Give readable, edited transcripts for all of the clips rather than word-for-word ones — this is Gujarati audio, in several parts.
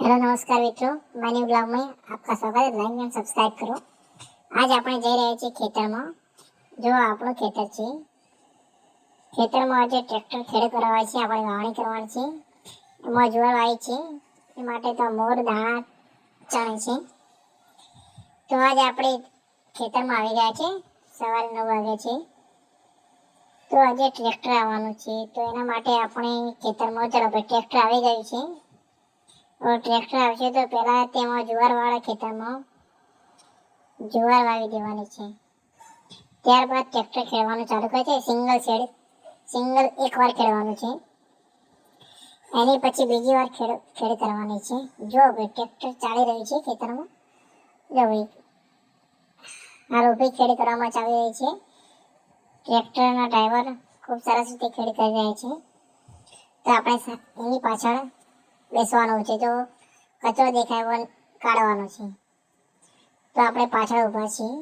हेलो नमस्कार मित्रों, मैं न्यू ब्लॉग में आपका स्वागत है। लाइक एंड सब्सक्राइब करो। आज આપણે જઈ રહ્યા છીએ ખેતરમાં। જો આપણું ખેતર છે, ખેતરમાં આજે ટ્રેક્ટર ખેડ કરાવાય છે, આપણે વાવણી કરવાની છે, એમાં જુવાર વાવી છે, એ માટે તો મોર દાણા ચણે છે। તો આજે આપણે ખેતરમાં આવી ગયા છે, સવારે 9 વાગ્યા છે। તો આજે ટ્રેક્ટર આવવાનું છે, તો એના માટે આપણે ખેતરમાં ચલો ભાઈ ટ્રેક્ટર આવી ગયું છે। ટ્રેક્ટર આવશે તો પહેલા તેમાં જુવારવાળા ખેતરમાં જુવાર વાવી દેવાની છે। ત્યારબાદ ટ્રેક્ટર ખેડવાનું ચાલુ કરે છે। સિંગલ એકવાર ખેડવાનું છે, એની પછી બીજી વાર ખેડ કરવાની છે। જો ભાઈ ટ્રેક્ટર ચાલી રહ્યું છે ખેતરમાં, જો ભાઈ હાલ ઊભી ખેડ કરવામાં ચાલી રહી છે। ટ્રેક્ટરના ડ્રાઈવર ખૂબ સરસ રીતે ખેડ કરી રહ્યા છે। તો આપણે એની પાછળ બેસવાનું છે, જો કચરો દેખાય એવો કાઢવાનો છે। તો આપણે પાછળ ઊભા છીએ।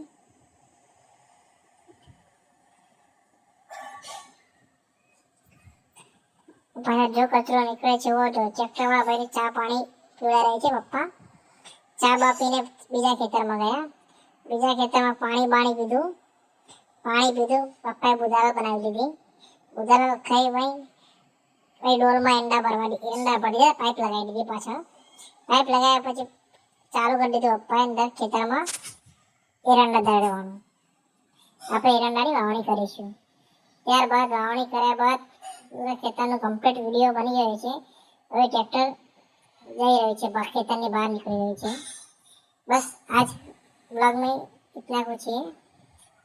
પાછળ જો કચરો નીકળે છે એવો જો ટ્રેક્ટરમાં ભાઈને ચા પાણી પીવડાવી રહી છે પપ્પા। ચા બા પીને બીજા ખેતરમાં ગયા, બીજા ખેતરમાં પાણી પીધું। પપ્પાએ બુધારો બનાવી લીધી, બુધારો ખાઈ ભાઈ ડોલમાં એંડા ભરી દીધા, પાઇપ લગાવી દીધી। પાછળ પાઇપ લગાવ્યા પછી ચાલુ કરી દીધું પપ્પાએ અંદર ખેતરમાં એરંડા દળવાનું। આપણે એરંડાની વાવણી કરીશું। ત્યારબાદ વાવણી કર્યા બાદ ખેતરનું કમ્પ્લીટ વિડીયો બની ગયો છે। હવે ટ્રેક્ટર જઈ રહ્યું છે, ખેતરની બહાર નીકળી રહ્યું છે। बस आज ब्लॉग में इतना कुछ है।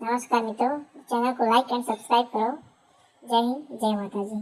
नमस्कार मित्रों, चैनल को लाइक एंड सब्सक्राइब करो। जय हिंद, जय माता जी।